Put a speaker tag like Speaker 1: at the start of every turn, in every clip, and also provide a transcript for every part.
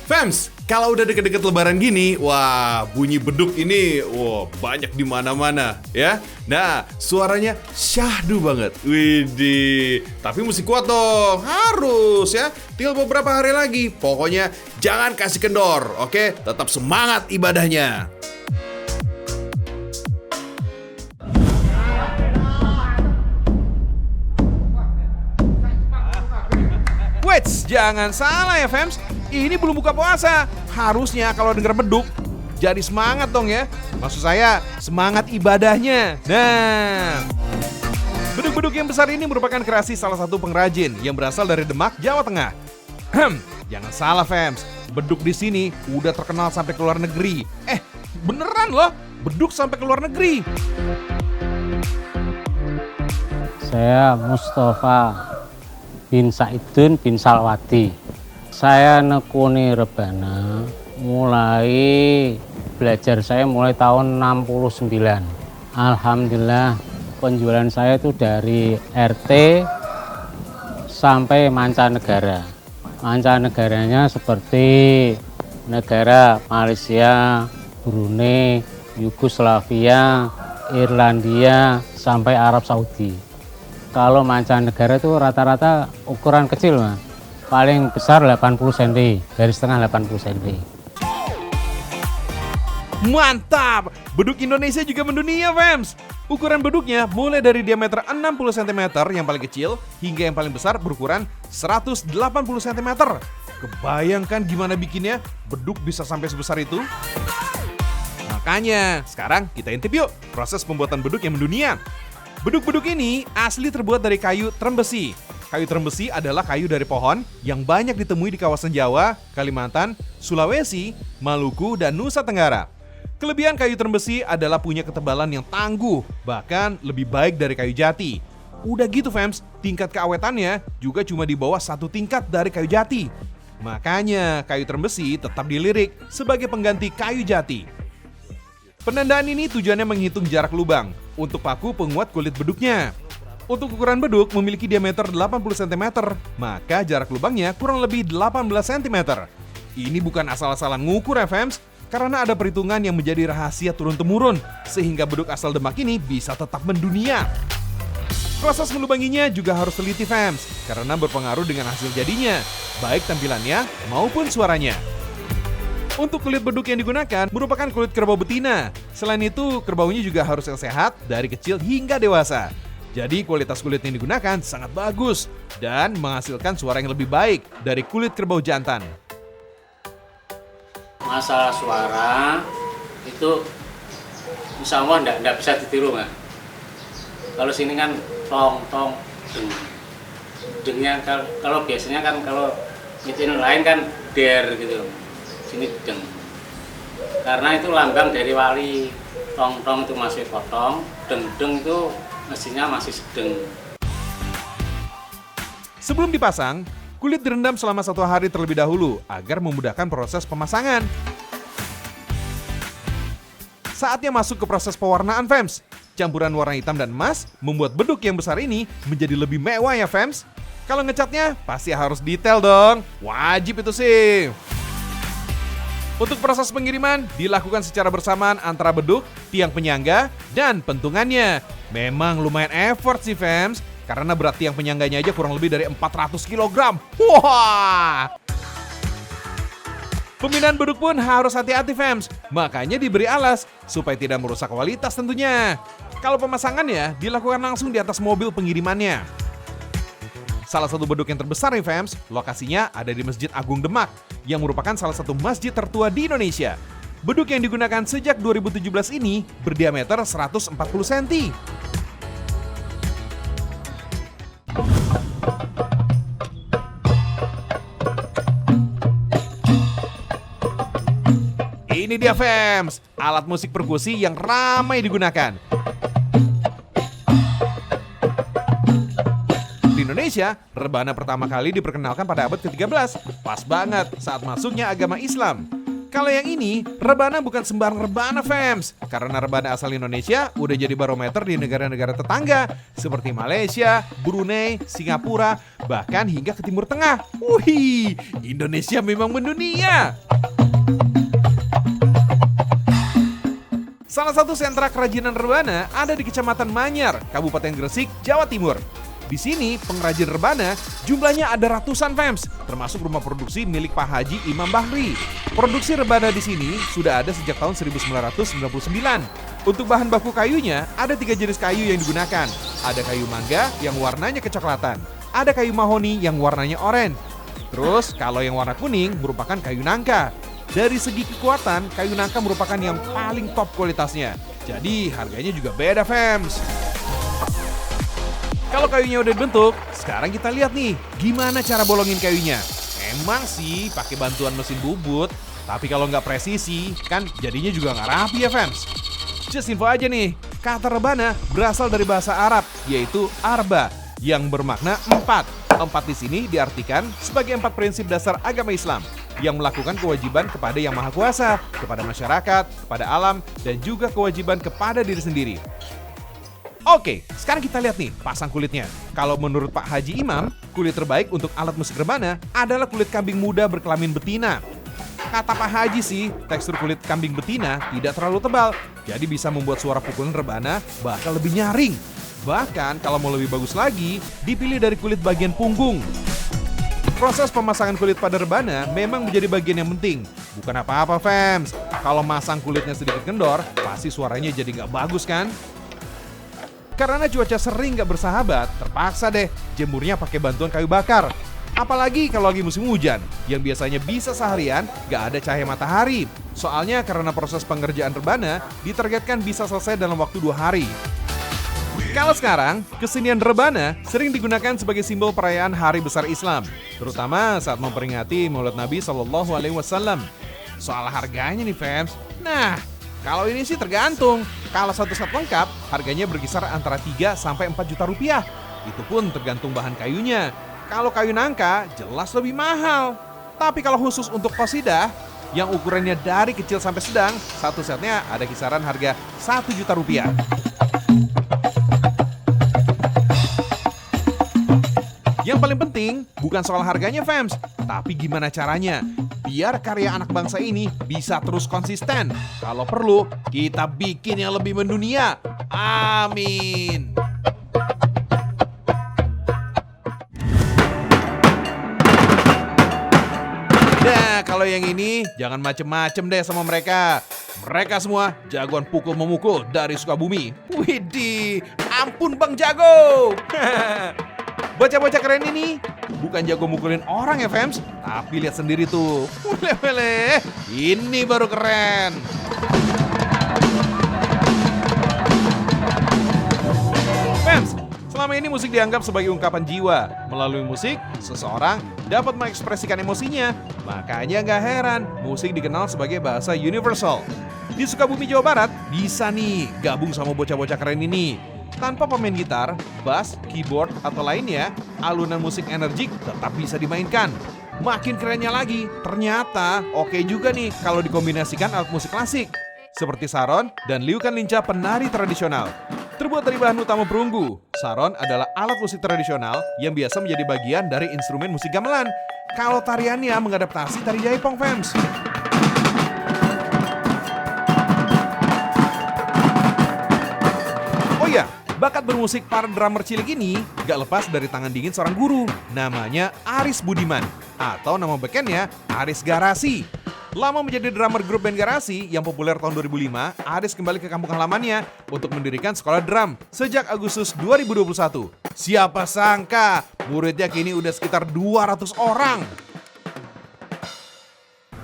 Speaker 1: Fems, kalau udah deket-deket lebaran gini, wah bunyi beduk ini banyak di mana-mana ya. Nah, suaranya syahdu banget. Widih, tapi mesti kuat dong, harus ya. Tinggal beberapa hari lagi, pokoknya jangan kasih kendor, oke? Tetap semangat ibadahnya. Wait, jangan salah ya Fems, ini belum buka puasa. Harusnya kalau denger beduk, jadi semangat dong ya. Maksud saya, semangat ibadahnya. Nah, beduk-beduk yang besar ini merupakan kreasi salah satu pengrajin yang berasal dari Demak, Jawa Tengah. Jangan salah Fems, beduk di sini udah terkenal sampai ke luar negeri. Beneran loh, beduk sampai ke luar negeri.
Speaker 2: Saya Mustafa bin Saidun bin Salwati. Saya nekuni rebana mulai belajar saya mulai tahun 69. Alhamdulillah penjualan saya itu dari RT sampai mancanegara. Mancanegaranya seperti negara Malaysia, Brunei, Yugoslavia, Irlandia, sampai Arab Saudi. Kalau mancanegara itu rata-rata ukuran kecil, Mas. Paling besar 80 cm, garis tengah 80 cm.
Speaker 1: Mantap! Beduk Indonesia juga mendunia, Fems. Ukuran beduknya mulai dari diameter 60 cm yang paling kecil hingga yang paling besar berukuran 180 cm. Kebayangkan gimana bikinnya beduk bisa sampai sebesar itu? Makanya, sekarang kita intip yuk proses pembuatan beduk yang mendunia. Beduk-beduk ini asli terbuat dari kayu trembesi. Kayu trembesi adalah kayu dari pohon yang banyak ditemui di kawasan Jawa, Kalimantan, Sulawesi, Maluku, dan Nusa Tenggara. Kelebihan kayu trembesi adalah punya ketebalan yang tangguh, bahkan lebih baik dari kayu jati. Udah gitu Fems, tingkat keawetannya juga cuma di bawah 1 tingkat dari kayu jati. Makanya kayu trembesi tetap dilirik sebagai pengganti kayu jati. Penandaan ini tujuannya menghitung jarak lubang untuk paku penguat kulit beduknya. Untuk ukuran beduk memiliki diameter 80 cm, maka jarak lubangnya kurang lebih 18 cm. Ini bukan asal-asalan ngukur ya Fems, karena ada perhitungan yang menjadi rahasia turun-temurun, sehingga beduk asal Demak ini bisa tetap mendunia. Proses melubanginya juga harus teliti Fems, karena berpengaruh dengan hasil jadinya, baik tampilannya maupun suaranya. Untuk kulit beduk yang digunakan merupakan kulit kerbau betina. Selain itu, kerbaunya juga harus sehat dari kecil hingga dewasa. Jadi kualitas kulit yang digunakan sangat bagus dan menghasilkan suara yang lebih baik dari kulit kerbau jantan.
Speaker 2: Masalah suara itu insya Allah enggak bisa ditiru, Mas. Kalau sini kan tong, deng. Dengnya kalau biasanya kan kalau mitin lain kan der gitu. Sini deng, karena itu lambang dari wali. Tong itu masih potong, deng itu mestinya masih sedeng.
Speaker 1: Sebelum dipasang, kulit direndam selama 1 hari terlebih dahulu agar memudahkan proses pemasangan. Saatnya masuk ke proses pewarnaan Fems. Campuran warna hitam dan emas membuat beduk yang besar ini menjadi lebih mewah ya Fems. Kalau ngecatnya pasti harus detail dong, wajib itu sih. Untuk proses pengiriman dilakukan secara bersamaan antara beduk, tiang penyangga, dan pentungannya. Memang lumayan effort sih Fems, karena berat tiang penyangganya aja kurang lebih dari 400 kg. Wah! Pembinaan beduk pun harus hati-hati Fems, makanya diberi alas supaya tidak merusak kualitas tentunya. Kalau pemasangannya dilakukan langsung di atas mobil pengirimannya. Salah satu beduk yang terbesar nih Fems, lokasinya ada di Masjid Agung Demak, yang merupakan salah satu masjid tertua di Indonesia. Beduk yang digunakan sejak 2017 ini berdiameter 140 cm. Ini dia Fems, alat musik perkusi yang ramai digunakan. Di Indonesia, rebana pertama kali diperkenalkan pada abad ke-13, pas banget saat masuknya agama Islam. Kalau yang ini, rebana bukan sembarang rebana, fams. Karena rebana asal Indonesia udah jadi barometer di negara-negara tetangga seperti Malaysia, Brunei, Singapura, bahkan hingga ke Timur Tengah. Wih, Indonesia memang mendunia. Salah satu sentra kerajinan rebana ada di Kecamatan Manyar, Kabupaten Gresik, Jawa Timur. Di sini, pengrajin rebana jumlahnya ada ratusan, fams, termasuk rumah produksi milik Pak Haji Imam Bahri. Produksi rebana di sini sudah ada sejak tahun 1999. Untuk bahan baku kayunya, ada 3 jenis kayu yang digunakan. Ada kayu mangga yang warnanya kecoklatan. Ada kayu mahoni yang warnanya oranye. Terus, kalau yang warna kuning merupakan kayu nangka. Dari segi kekuatan, kayu nangka merupakan yang paling top kualitasnya. Jadi, harganya juga beda, fams. Kalau kayunya udah dibentuk, sekarang kita lihat nih, gimana cara bolongin kayunya. Emang sih pakai bantuan mesin bubut, tapi kalau nggak presisi, kan jadinya juga nggak rapi ya, fans. Just info aja nih, kata rebana berasal dari bahasa Arab, yaitu arba, yang bermakna 4. 4 di sini diartikan sebagai 4 prinsip dasar agama Islam, yang melakukan kewajiban kepada Yang Maha Kuasa, kepada masyarakat, kepada alam, dan juga kewajiban kepada diri sendiri. Oke, sekarang kita lihat nih pasang kulitnya. Kalau menurut Pak Haji Imam, kulit terbaik untuk alat musik rebana adalah kulit kambing muda berkelamin betina. Kata Pak Haji sih, tekstur kulit kambing betina tidak terlalu tebal, jadi bisa membuat suara pukulan rebana bakal lebih nyaring. Bahkan kalau mau lebih bagus lagi, dipilih dari kulit bagian punggung. Proses pemasangan kulit pada rebana memang menjadi bagian yang penting. Bukan apa-apa, fams. Kalau masang kulitnya sedikit kendor, pasti suaranya jadi nggak bagus kan? Karena cuaca sering gak bersahabat, terpaksa deh jemurnya pakai bantuan kayu bakar. Apalagi kalau lagi musim hujan, yang biasanya bisa seharian gak ada cahaya matahari. Soalnya karena proses pengerjaan rebana ditargetkan bisa selesai dalam waktu 2 hari. Kalau sekarang, kesenian rebana sering digunakan sebagai simbol perayaan hari besar Islam, terutama saat memperingati Maulid Nabi SAW. Soal harganya nih, fans. Nah, kalau ini sih tergantung. Kalau satu set lengkap, harganya berkisar antara 3 sampai 4 juta rupiah. Itu pun tergantung bahan kayunya. Kalau kayu nangka, jelas lebih mahal. Tapi kalau khusus untuk qasidah, yang ukurannya dari kecil sampai sedang, satu setnya ada kisaran harga 1 juta rupiah. Yang paling penting bukan soal harganya, fams, tapi gimana caranya biar karya anak bangsa ini bisa terus konsisten. Kalau perlu, kita bikin yang lebih mendunia. Amin. Nah, kalau yang ini jangan macem-macem deh sama mereka. Mereka semua jagoan pukul-memukul dari Sukabumi. Widih, ampun Bang Jago. Bocah-bocah keren ini bukan jago mukulin orang ya, fams, tapi lihat sendiri tuh. Wele-wele, ini baru keren. Fams, selama ini musik dianggap sebagai ungkapan jiwa. Melalui musik, seseorang dapat mengekspresikan emosinya. Makanya gak heran, musik dikenal sebagai bahasa universal. Di Sukabumi, Jawa Barat, bisa nih gabung sama bocah-bocah keren ini. Tanpa pemain gitar, bass, keyboard, atau lainnya, alunan musik energik tetap bisa dimainkan. Makin kerennya lagi, ternyata oke juga nih kalau dikombinasikan alat musik klasik. Seperti saron dan liukan lincah penari tradisional. Terbuat dari bahan utama perunggu, saron adalah alat musik tradisional yang biasa menjadi bagian dari instrumen musik gamelan. Kalau tariannya mengadaptasi tari jaipong, fams. Oh iya, bakat bermusik para drummer cilik ini gak lepas dari tangan dingin seorang guru. Namanya Aris Budiman, atau nama bekennya Aris Garasi. Lama menjadi drummer grup band Garasi yang populer tahun 2005, Aris kembali ke kampung halamannya untuk mendirikan sekolah drum sejak Agustus 2021. Siapa sangka, muridnya kini udah sekitar 200 orang.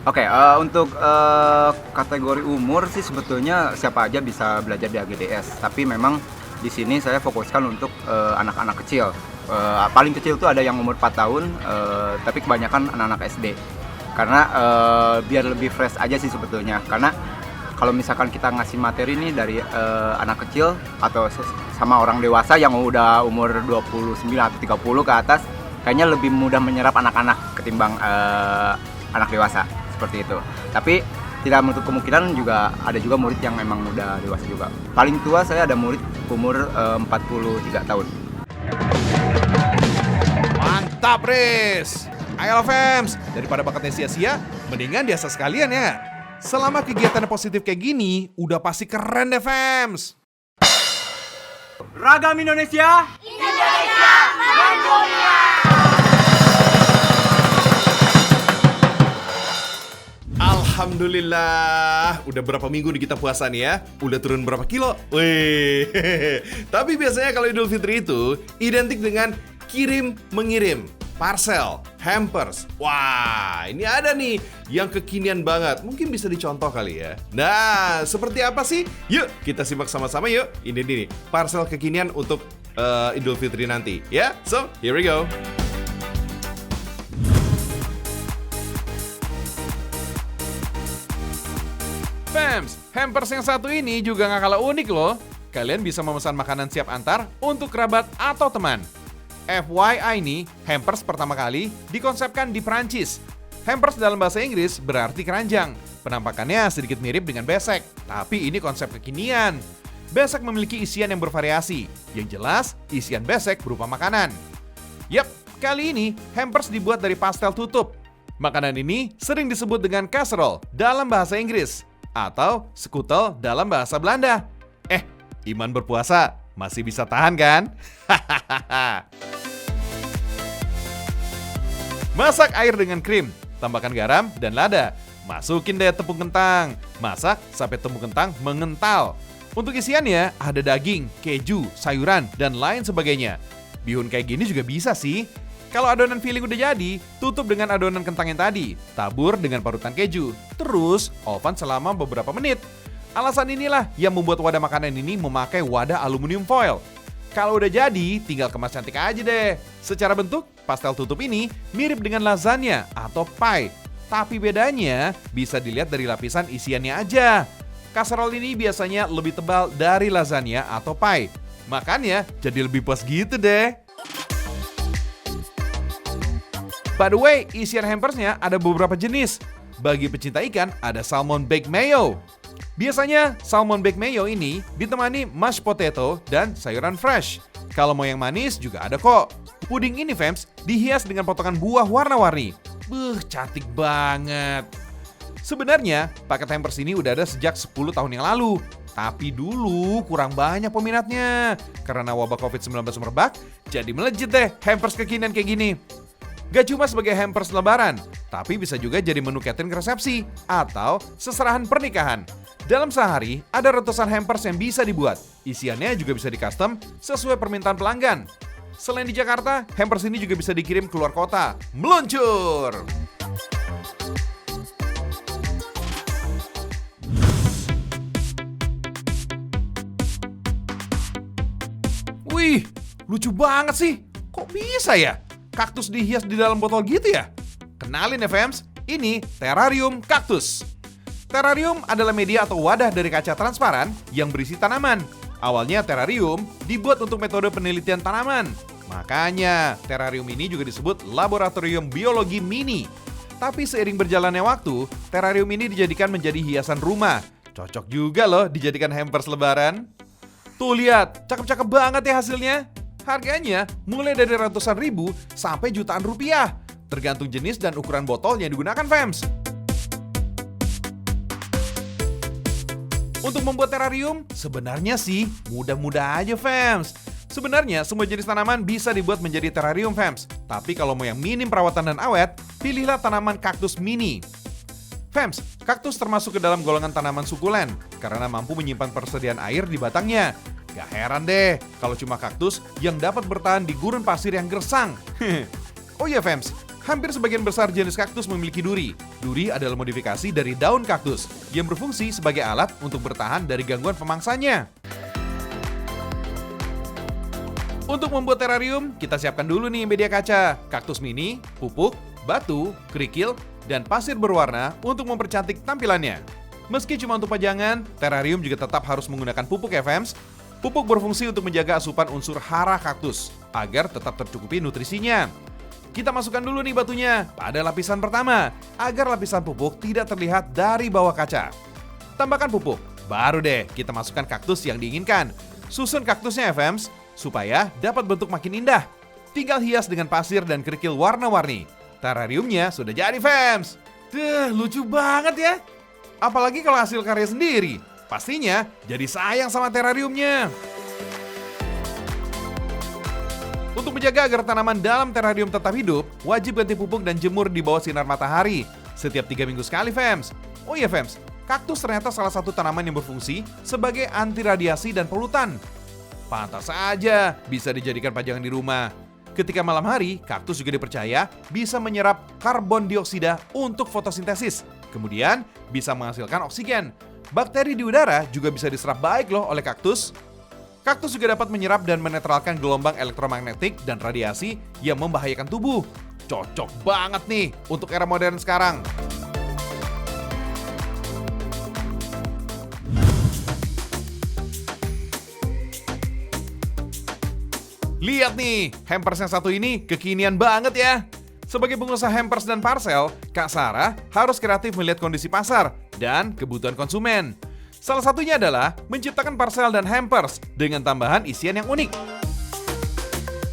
Speaker 3: Oke, untuk kategori umur sih sebetulnya siapa aja bisa belajar di AGDS. Tapi memang di sini saya fokuskan untuk anak-anak kecil. Paling kecil tuh ada yang umur 4 tahun, tapi kebanyakan anak-anak SD. Karena biar lebih fresh aja sih sebetulnya. Karena kalau misalkan kita ngasih materi nih dari anak kecil atau sama orang dewasa yang udah umur 29 atau 30 ke atas, kayaknya lebih mudah menyerap anak-anak ketimbang anak dewasa. seperti itu. Tapi tidak menutup kemungkinan juga ada juga murid yang memang udah dewasa juga. Paling tua saya ada murid umur 43 tahun.
Speaker 1: Mantap, Riz! Ayolah, Fems, daripada bakatnya sia-sia, mendingan diasah sekalian ya. Selama kegiatan positif kayak gini, udah pasti keren deh, Fems.
Speaker 3: Ragam Indonesia!
Speaker 1: Alhamdulillah, udah berapa minggu nih kita puasa nih ya? Udah turun berapa kilo? Wih, tapi biasanya kalau Idul Fitri itu identik dengan kirim mengirim, parcel, hampers. Wah, ini ada nih yang kekinian banget. Mungkin bisa dicontoh kali ya. Nah, seperti apa sih? Yuk, kita simak sama-sama yuk. Ini nih, parcel kekinian untuk Idul Fitri nanti ya. So, here we go. Fems, hampers yang satu ini juga nggak kalah unik loh. Kalian bisa memesan makanan siap antar untuk kerabat atau teman. FYI nih, hampers pertama kali dikonsepkan di Prancis. Hampers dalam bahasa Inggris berarti keranjang. Penampakannya sedikit mirip dengan besek, tapi ini konsep kekinian. Besek memiliki isian yang bervariasi. Yang jelas, isian besek berupa makanan. Yap, kali ini hampers dibuat dari pastel tutup. Makanan ini sering disebut dengan casserole dalam bahasa Inggris atau skutel dalam bahasa Belanda. Iman berpuasa masih bisa tahan kan? Masak air dengan krim, tambahkan garam dan lada. Masukin deh tepung kentang. Masak sampai tepung kentang mengental. Untuk isiannya ada daging, keju, sayuran, dan lain sebagainya. Bihun kayak gini juga bisa sih. Kalau adonan filling udah jadi, tutup dengan adonan kentang yang tadi. Tabur dengan parutan keju. Terus, oven selama beberapa menit. Alasan inilah yang membuat wadah makanan ini memakai wadah aluminium foil. Kalau udah jadi, tinggal kemas cantik aja deh. Secara bentuk, pastel tutup ini mirip dengan lasagna atau pie. Tapi bedanya bisa dilihat dari lapisan isiannya aja. Casserole ini biasanya lebih tebal dari lasagna atau pie. Makanya jadi lebih puas gitu deh. By the way, isian hampersnya ada beberapa jenis. Bagi pecinta ikan, ada salmon baked mayo. Biasanya, salmon baked mayo ini ditemani mashed potato dan sayuran fresh. Kalau mau yang manis juga ada kok. Puding ini, Fems, dihias dengan potongan buah warna-warni. Cantik banget. Sebenarnya, paket hampers ini udah ada sejak 10 tahun yang lalu. Tapi dulu kurang banyak peminatnya. Karena wabah COVID-19 merebak, jadi melejit deh hampers kekinian kayak gini. Gak cuma sebagai hampers lebaran, tapi bisa juga jadi menu catering resepsi atau seserahan pernikahan. Dalam sehari, ada ratusan hampers yang bisa dibuat. Isiannya juga bisa di-custom sesuai permintaan pelanggan. Selain di Jakarta, hampers ini juga bisa dikirim keluar kota. Meluncur! Wih, lucu banget sih. Kok bisa ya? Kaktus dihias di dalam botol gitu ya? Kenalin ya, Fems, ini terrarium kaktus. Terrarium adalah media atau wadah dari kaca transparan yang berisi tanaman. Awalnya terrarium dibuat untuk metode penelitian tanaman. Makanya terrarium ini juga disebut laboratorium biologi mini. Tapi seiring berjalannya waktu, terrarium ini dijadikan menjadi hiasan rumah. Cocok juga loh dijadikan hampers lebaran. Tuh lihat, cakep-cakep banget ya hasilnya. Harganya mulai dari ratusan ribu sampai jutaan rupiah. Tergantung jenis dan ukuran botol yang digunakan, Fems. Untuk membuat terrarium, sebenarnya sih mudah-mudah aja, Fems. Sebenarnya semua jenis tanaman bisa dibuat menjadi terrarium, Fems. Tapi kalau mau yang minim perawatan dan awet, pilihlah tanaman kaktus mini. Fems, kaktus termasuk ke dalam golongan tanaman sukulen karena mampu menyimpan persediaan air di batangnya. Gak heran deh kalau cuma kaktus yang dapat bertahan di gurun pasir yang gersang. Oh iya, Fems, hampir sebagian besar jenis kaktus memiliki duri. Duri adalah modifikasi dari daun kaktus yang berfungsi sebagai alat untuk bertahan dari gangguan pemangsanya. Untuk membuat terrarium, kita siapkan dulu nih media kaca, kaktus mini, pupuk, batu, kerikil, dan pasir berwarna untuk mempercantik tampilannya. Meski cuma untuk pajangan, terrarium juga tetap harus menggunakan pupuk ya, Fems. Pupuk berfungsi untuk menjaga asupan unsur hara kaktus agar tetap tercukupi nutrisinya. Kita masukkan dulu nih batunya pada lapisan pertama, agar lapisan pupuk tidak terlihat dari bawah kaca. Tambahkan pupuk, baru deh kita masukkan kaktus yang diinginkan. Susun kaktusnya ya fams, supaya dapat bentuk makin indah. Tinggal hias dengan pasir dan kerikil warna-warni. Terrariumnya sudah jadi fams. Lucu banget ya. Apalagi kalau hasil karya sendiri. Pastinya jadi sayang sama terrariumnya. Untuk menjaga agar tanaman dalam terrarium tetap hidup, wajib ganti pupuk dan jemur di bawah sinar matahari setiap 3 minggu sekali, fams. Oh iya, fams, kaktus ternyata salah satu tanaman yang berfungsi sebagai anti radiasi dan polutan. Pantas saja bisa dijadikan pajangan di rumah. Ketika malam hari, kaktus juga dipercaya bisa menyerap karbon dioksida untuk fotosintesis. Kemudian bisa menghasilkan oksigen. Bakteri di udara juga bisa diserap baik loh oleh kaktus. Kaktus juga dapat menyerap dan menetralkan gelombang elektromagnetik dan radiasi yang membahayakan tubuh. Cocok banget nih untuk era modern sekarang. Lihat nih, hampers yang satu ini kekinian banget ya. Sebagai pengusaha hampers dan parcel, Kak Sarah harus kreatif melihat kondisi pasar dan kebutuhan konsumen. Salah satunya adalah menciptakan parcel dan hampers dengan tambahan isian yang unik.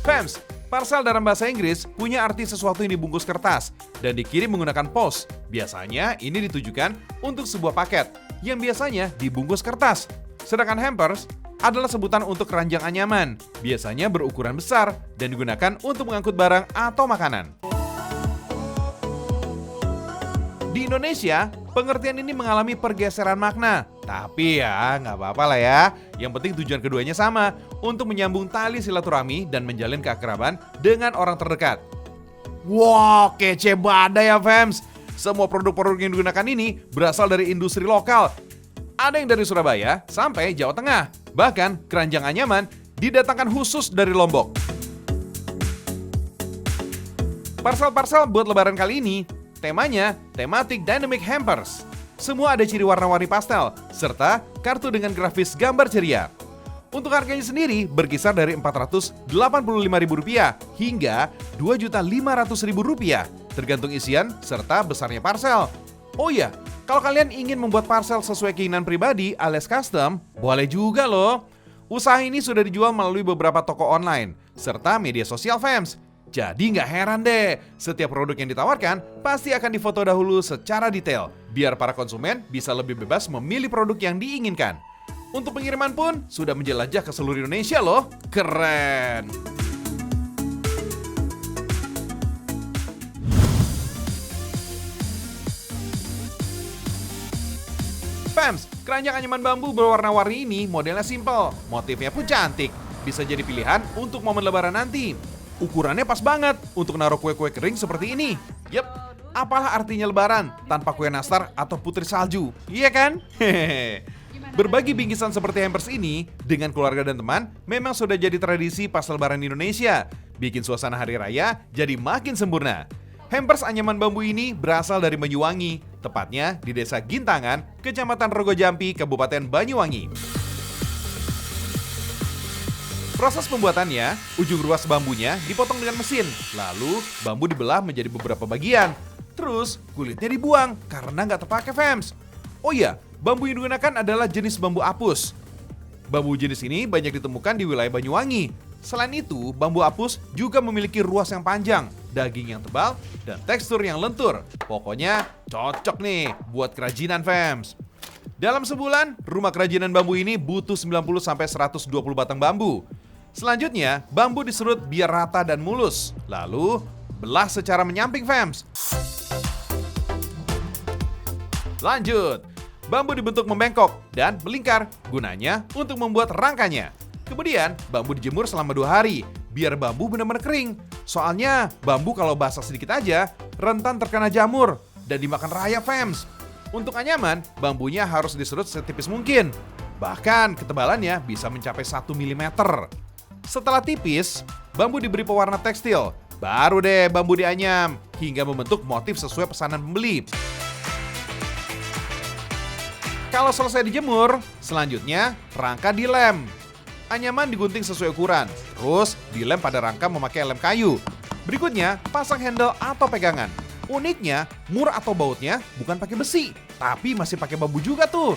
Speaker 1: Fams, parcel dalam bahasa Inggris punya arti sesuatu yang dibungkus kertas dan dikirim menggunakan pos. Biasanya ini ditujukan untuk sebuah paket yang biasanya dibungkus kertas. Sedangkan hampers adalah sebutan untuk keranjang anyaman, biasanya berukuran besar dan digunakan untuk mengangkut barang atau makanan. Di Indonesia, pengertian ini mengalami pergeseran makna. Tapi ya, nggak apa-apa lah ya. Yang penting tujuan keduanya sama, untuk menyambung tali silaturahmi dan menjalin keakraban dengan orang terdekat. Wow, kece badai ya fams. Semua produk-produk yang digunakan ini berasal dari industri lokal. Ada yang dari Surabaya sampai Jawa Tengah. Bahkan keranjang anyaman didatangkan khusus dari Lombok. Parcel-parcel buat lebaran kali ini temanya Thematic Dynamic Hampers. Semua ada ciri warna-warni pastel, serta kartu dengan grafis gambar ceria. Untuk harganya sendiri berkisar dari Rp485.000 hingga Rp2.500.000, tergantung isian serta besarnya parcel. Oh iya, kalau kalian ingin membuat parcel sesuai keinginan pribadi alias custom, boleh juga loh. Usaha ini sudah dijual melalui beberapa toko online, serta media sosial fans. Jadi nggak heran deh, setiap produk yang ditawarkan pasti akan difoto dahulu secara detail, biar para konsumen bisa lebih bebas memilih produk yang diinginkan. Untuk pengiriman pun sudah menjelajah ke seluruh Indonesia loh, keren! Fams, keranjang anyaman bambu berwarna-warni ini modelnya simple, motifnya pun cantik, bisa jadi pilihan untuk momen lebaran nanti. Ukurannya pas banget untuk naruh kue-kue kering seperti ini. Yep, apalah artinya lebaran tanpa kue nastar atau putri salju, iya kan? Hehehe. Berbagi bingkisan seperti hampers ini dengan keluarga dan teman memang sudah jadi tradisi pas lebaran Indonesia. Bikin suasana hari raya jadi makin sempurna. Hampers anyaman bambu ini berasal dari Banyuwangi, tepatnya di Desa Gintangan, Kecamatan Rogojampi, Kabupaten Banyuwangi. Proses pembuatannya, ujung ruas bambunya dipotong dengan mesin, lalu bambu dibelah menjadi beberapa bagian. Terus kulitnya dibuang karena nggak terpakai fams. Oh iya, bambu yang digunakan adalah jenis bambu apus. Bambu jenis ini banyak ditemukan di wilayah Banyuwangi. Selain itu, bambu apus juga memiliki ruas yang panjang, daging yang tebal, dan tekstur yang lentur. Pokoknya cocok nih buat kerajinan fams. Dalam sebulan, rumah kerajinan bambu ini butuh 90-120 batang bambu. Selanjutnya, bambu diserut biar rata dan mulus. Lalu, belah secara menyamping fams. Lanjut, bambu dibentuk membengkok dan melingkar, gunanya untuk membuat rangkanya. Kemudian, bambu dijemur selama 2 hari, biar bambu benar-benar kering. Soalnya, bambu kalau basah sedikit aja, rentan terkena jamur dan dimakan raya fams. Untuk anyaman, bambunya harus diserut setipis mungkin. Bahkan ketebalannya bisa mencapai 1 mm. Setelah tipis, bambu diberi pewarna tekstil. Baru deh bambu dianyam hingga membentuk motif sesuai pesanan pembeli. Kalau selesai dijemur, selanjutnya rangka dilem. Anyaman digunting sesuai ukuran, terus dilem pada rangka memakai lem kayu. Berikutnya, pasang handle atau pegangan. Uniknya, mur atau bautnya bukan pakai besi, tapi masih pakai bambu juga tuh.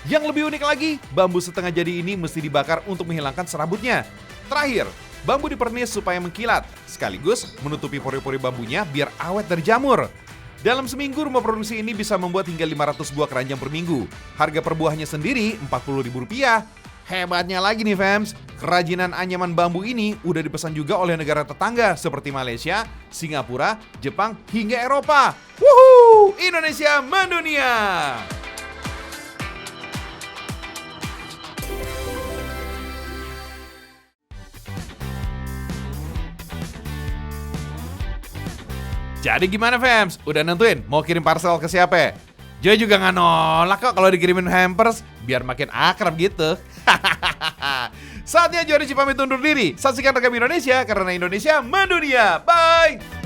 Speaker 1: Yang lebih unik lagi, bambu setengah jadi ini mesti dibakar untuk menghilangkan serabutnya. Terakhir, bambu dipernis supaya mengkilat, sekaligus menutupi pori-pori bambunya biar awet dari jamur. Dalam seminggu, rumah produksi ini bisa membuat hingga 500 buah keranjang per minggu. Harga per buahnya sendiri Rp40.000. Hebatnya lagi nih fams, kerajinan anyaman bambu ini udah dipesan juga oleh negara tetangga seperti Malaysia, Singapura, Jepang, hingga Eropa. Wuhu! Indonesia mendunia! Jadi gimana fams? Udah nentuin mau kirim parcel ke siapa? Joy juga nggak nolak kok kalau dikirimin hampers, biar makin akrab gitu. Saatnya Joy pamit undur diri. Saksikan Rekam Indonesia karena Indonesia mendunia. Bye!